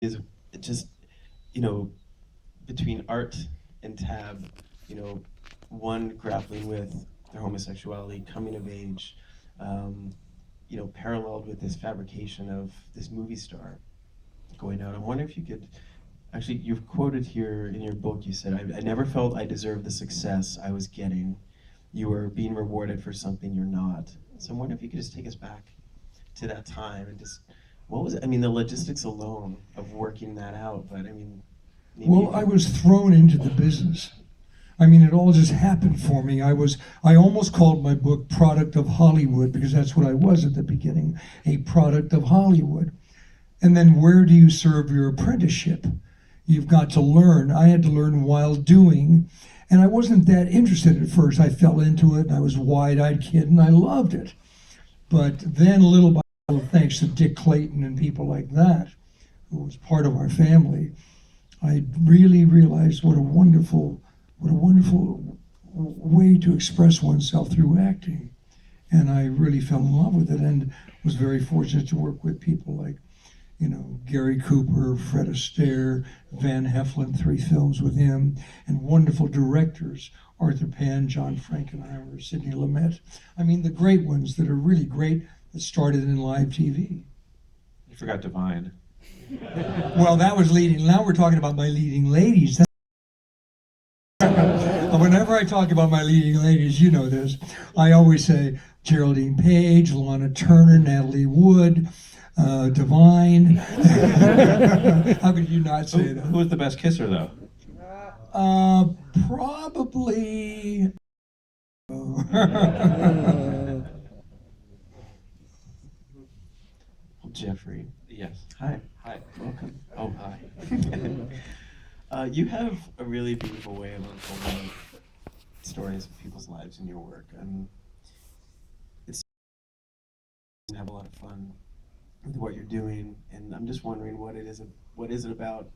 is just, you know, between art and Tab, you know, one grappling with their homosexuality, coming of age, um, paralleled with this fabrication of this movie star going out. I'm wondering if you could actually, you've quoted here in your book, you said, I never felt I deserved the success I was getting. You were being rewarded for something you're not. So I'm wondering if you could just take us back to that time and just, what was it? I mean, the logistics alone of working that out, but I mean, maybe you Well, I could. was thrown into the business. I mean, it all just happened for me. I almost called my book Product of Hollywood because that's what I was at the beginning, a product of Hollywood. And then where do you serve your apprenticeship? You've got to learn. I had to learn while doing, and I wasn't that interested at first. I fell into it, and I was a wide-eyed kid, and I loved it. But then little by little, thanks to Dick Clayton and people like that, who was part of our family, I really realized what a wonderful way to express oneself through acting. And I really fell in love with it and was very fortunate to work with people like, Gary Cooper, Fred Astaire, Van Heflin, 3 films with him, and wonderful directors, Arthur Penn, John Frankenheimer, Sidney Lumet. I mean, the great ones that are really great that started in live TV. You forgot Divine. Well, that was leading. Now we're talking about my leading ladies. Whenever I talk about my leading ladies, you know this, I always say Geraldine Page, Lana Turner, Natalie Wood, Divine. How could you not say Who that? was the best kisser, though? Probably. Well, Jeffrey, Yes. hi, Hi. welcome. Oh, hi. You have a really beautiful way of unfolding stories of people's lives in your work, and it's you have a lot of fun with what you're doing. And I'm just wondering what is it about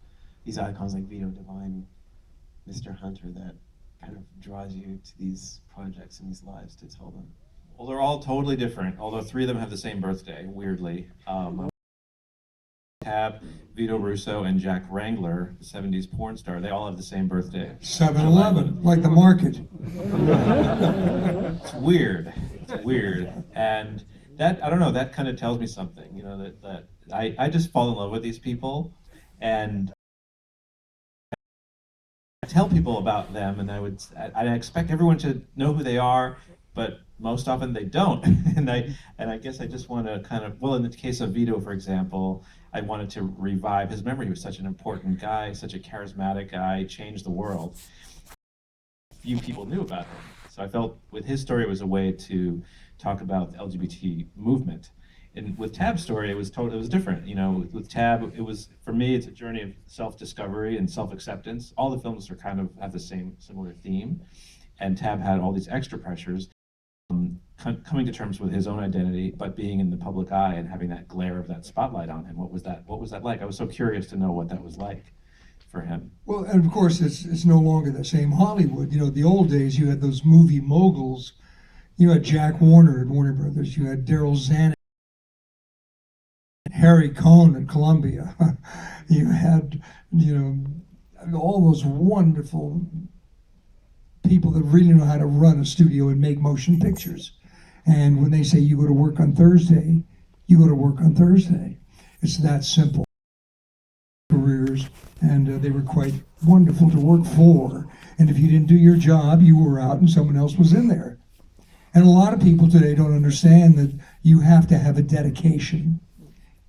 these icons like Vito Divine, Mr. Hunter, that kind of draws you to these projects and these lives to tell them? Well, they're all totally different, although 3 of them have the same birthday, weirdly. Tab, Vito Russo, and Jack Wrangler, the 70s porn star, they all have the same birthday. 7-Eleven, like the market. It's weird. It's weird. And that, I don't know, that kind of tells me something, that I just fall in love with these people. And I tell people about them, and I expect everyone to know who they are, but most often they don't. And I guess I just want to kind of, well, in the case of Vito, for example, I wanted to revive his memory. He was such an important guy, such a charismatic guy, changed the world. Few people knew about him, so I felt with his story it was a way to talk about the LGBT movement. And with Tab's story, it was different. With Tab, it was, for me, it's a journey of self-discovery and self-acceptance. All the films are kind of have the same similar theme, and Tab had all these extra pressures, coming to terms with his own identity, but being in the public eye and having that glare of that spotlight on him. What was that? What was that like? I was so curious to know what that was like for him. Well, and of course, it's no longer the same Hollywood. The old days, you had those movie moguls. You had Jack Warner at Warner Brothers. You had Daryl Zanuck, Harry Cohn at Columbia. You had, all those wonderful people that really know how to run a studio and make motion pictures. And when they say you go to work on Thursday, you go to work on Thursday. It's that simple. Careers, and they were quite wonderful to work for. And if you didn't do your job, you were out and someone else was in there. And a lot of people today don't understand that you have to have a dedication.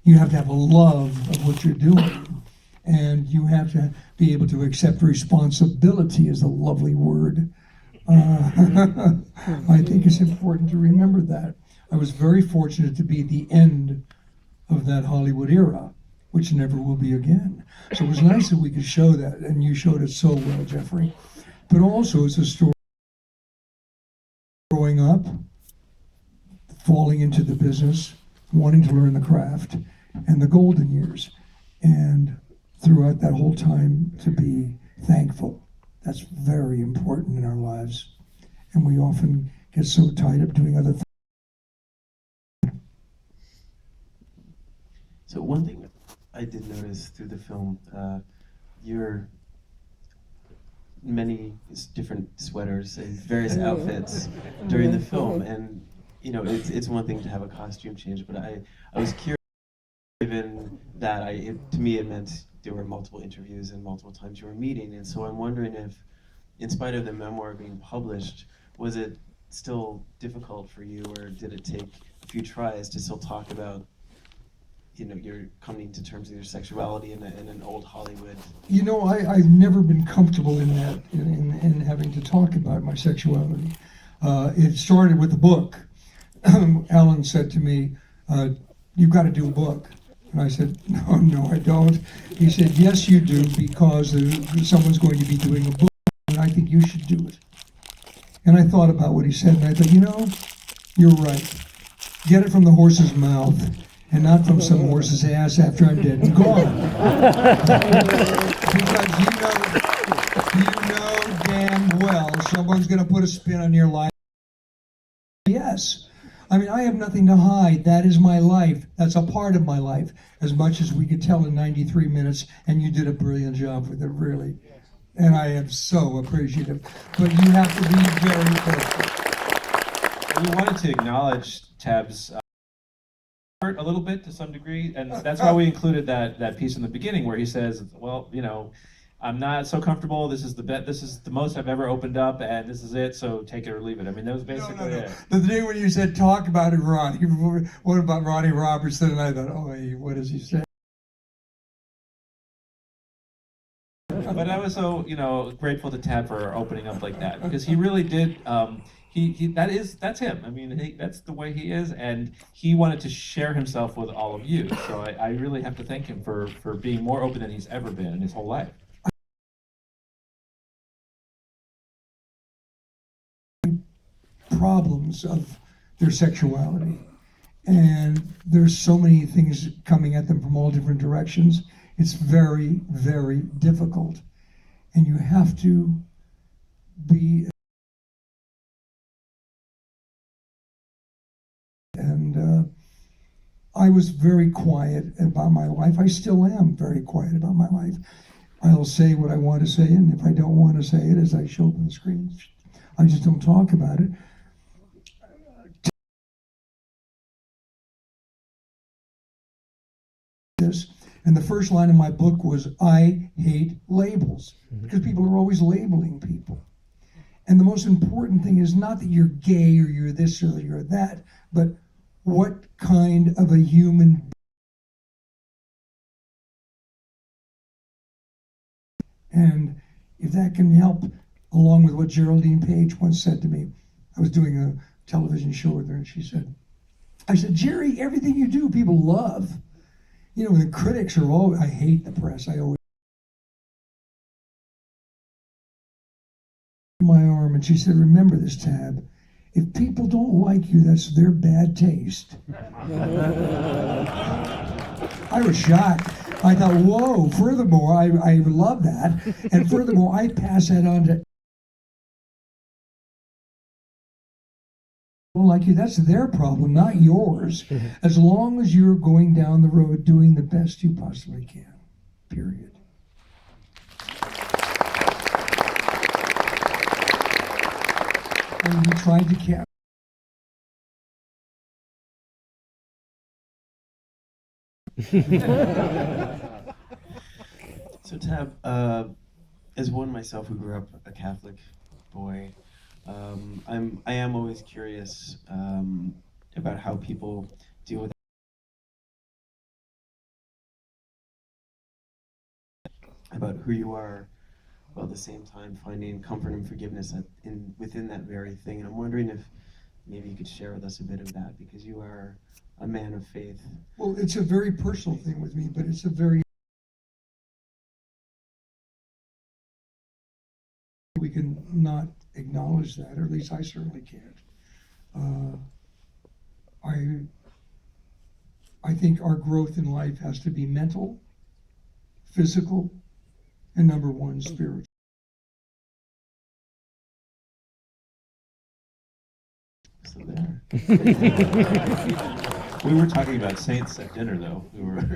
You have to have a love of what you're doing. And you have to be able to accept responsibility is a lovely word. I think it's important to remember that. I was very fortunate to be at the end of that Hollywood era, which never will be again. So it was nice that we could show that, and you showed it so well, Jeffrey. But also, it's a story growing up, falling into the business, wanting to learn the craft, and the golden years. And throughout that whole time, to be thankful. That's very important in our lives. And we often get so tied up doing other things. So one thing I did notice through the film your many different sweaters and various outfits during the film, and it's one thing to have a costume change, but I was curious, given that to me it meant there were multiple interviews and multiple times you were meeting, and so I'm wondering if, in spite of the memoir being published, was it still difficult for you, or did it take a few tries to still talk about you're coming to terms with your sexuality in an old Hollywood? I've never been comfortable in that, in having to talk about my sexuality. It started with a book. Alan said to me, "You've got to do a book." And I said, no, I don't. He said, "Yes, you do, because someone's going to be doing a book, and I think you should do it." And I thought about what he said, and I thought, you're right. Get it from the horse's mouth, and not from some horse's ass after I'm dead and gone. Because you know damn well someone's going to put a spin on your life. Yes. I mean, I have nothing to hide. That is my life. That's a part of my life, as much as we could tell in 93 minutes, and you did a brilliant job with it, really. And I am so appreciative. But you have to be very careful. We wanted to acknowledge Tab's a little bit to some degree, and that's why we included that piece in the beginning where he says, well, I'm not so comfortable. This is the most I've ever opened up, and this is it. So take it or leave it. I mean, that was basically it. The day when you said talk about it, Ronnie, what about Ronnie Robertson? And I thought, oh, hey, what does he say? But I was so grateful to Tab for opening up like that, because he really did. That's him. I mean, that's the way he is, and he wanted to share himself with all of you. So I really have to thank him for being more open than he's ever been in his whole life. Problems of their sexuality, and there's so many things coming at them from all different directions. It's very, very difficult, and you have to be. And I was very quiet about my life. I still am very quiet about my life. I'll say what I want to say, and if I don't want to say it, as I show up on the screen, I just don't talk about it. And the first line of my book was, "I hate labels," because people are always labeling people. And the most important thing is not that you're gay or you're this or you're that, but what kind of a human. And if that can help, along with what Geraldine Page once said to me, I was doing a television show with her, and I said, "Jerry, everything you do, people love. The critics are always, I hate the press. I always." My arm, and she said, "Remember this, Tab. If people don't like you, that's their bad taste." I was shocked. I thought, whoa, furthermore, I love that. And furthermore, I pass that on to. Don't like you, that's their problem, not yours. As long as you're going down the road doing the best you possibly can. Period. And we tried to cap. So Tab, as one myself who grew up a Catholic boy, I am always curious about how people deal with about who you are, while at the same time finding comfort and forgiveness within that very thing. And I'm wondering if maybe you could share with us a bit of that, because you are a man of faith. Well, it's a very personal thing with me, but it's a very. We can not acknowledge that, or at least I certainly can't. I think our growth in life has to be mental, physical, and number one, spiritual. So there. We were talking about saints at dinner, though.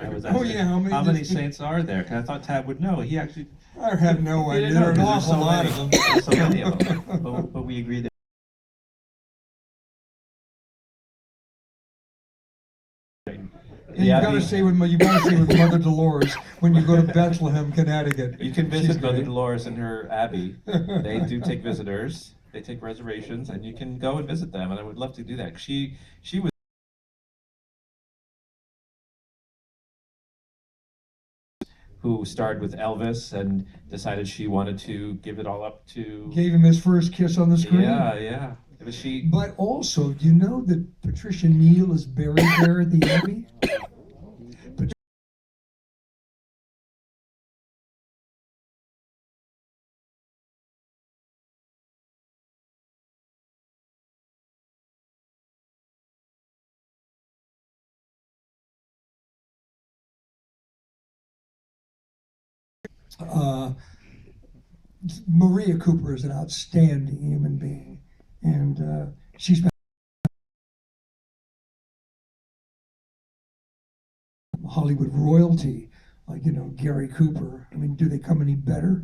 I was asking, yeah, how many saints are there? 'Cause I thought Tab would know. He actually. I have no He idea. didn't know, There are an 'cause awful lot of many. them. There's so many of them. But we agree that And you gotta say with Mother Dolores when you go to Bethlehem, Connecticut. You can She's visit Mother great. Dolores in her abbey. They do take visitors. They take reservations, and you can go and visit them. And I would love to do that. She was who starred with Elvis and decided she wanted to give it all up to. Gave him his first kiss on the screen. Yeah, yeah. It was she. But also, do you know that Patricia Neal is buried there at the Abbey? Uh, Maria Cooper is an outstanding human being, and she's been Hollywood royalty, like Gary Cooper. I mean, do they come any better?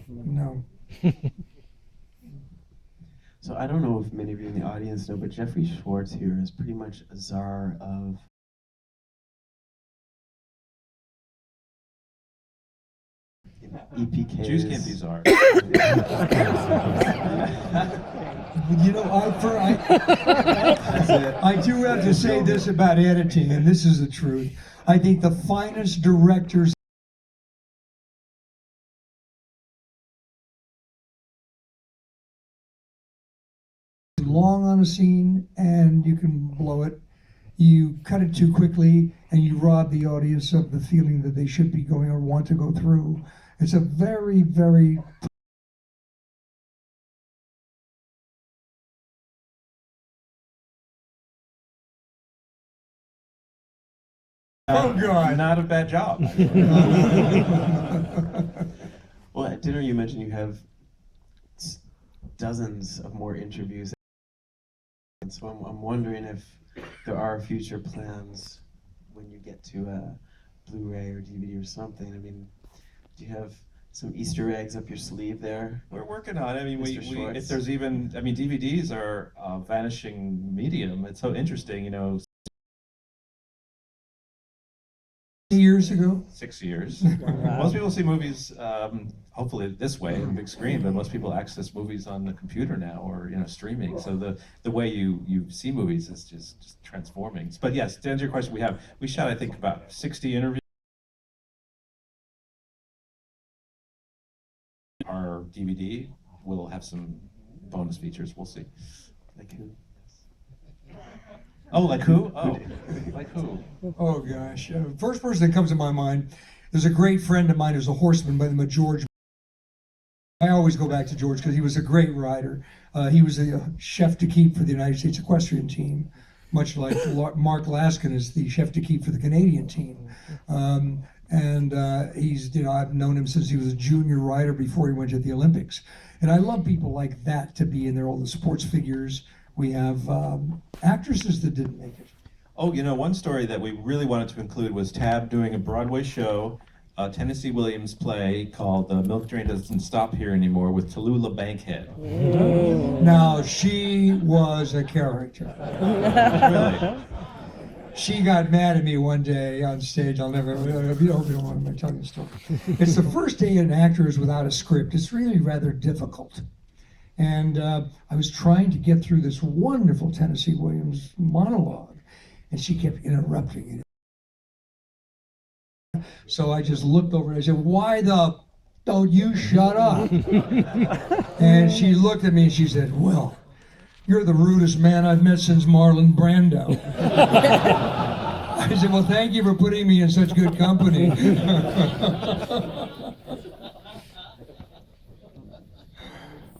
No. So I don't know if many of you in the audience know, but Jeffrey Schwartz here is pretty much a czar of EPKs. Jews can't be czars. I do have to say this about editing, and this is the truth. I think the finest directors long on a scene, and you can blow it. You cut it too quickly, and you rob the audience of the feeling that they should be going or want to go through. It's a very, very Oh, God. Not a bad job. Well, at dinner you mentioned you have dozens of more interviews. And so I'm wondering if there are future plans when you get to a Blu-ray or DVD or something. I mean, do you have some Easter eggs up your sleeve there? We're working on it. I mean, Mr. Schwartz. if there's even, I mean, DVDs are a vanishing medium. It's so interesting, years ago. 6 years. Most people see movies, hopefully this way, on the big screen, but most people access movies on the computer now or streaming. So the way you see movies is just transforming. But yes, to answer your question, we shot I think about 60 interviews. Our DVD will have some bonus features. We'll see. Like who? Oh, like who? Oh, like who? Oh gosh, first person that comes to my mind, there's a great friend of mine who's a horseman by the name of George. I always go back to George because he was a great rider. He was a chef de keep for the United States equestrian team, much like Mark Laskin is the chef de keep for the Canadian team. He's, I've known him since he was a junior rider before he went to the Olympics. And I love people like that to be in there, all the sports figures. We have actresses that didn't make it. Oh, one story that we really wanted to include was Tab doing a Broadway show, a Tennessee Williams play called The Milk Train Doesn't Stop Here Anymore with Tallulah Bankhead. Now, she was a character. Really? She got mad at me one day on stage. I'll never, you don't want me to tell you the story. It's the first day an actor is without a script. It's really rather difficult. And I was trying to get through this wonderful Tennessee Williams monologue, and she kept interrupting it. So I just looked over and I said, "Why the don't you shut up?" And she looked at me and she said, "Well, you're the rudest man I've met since Marlon Brando." I said, "Well, thank you for putting me in such good company."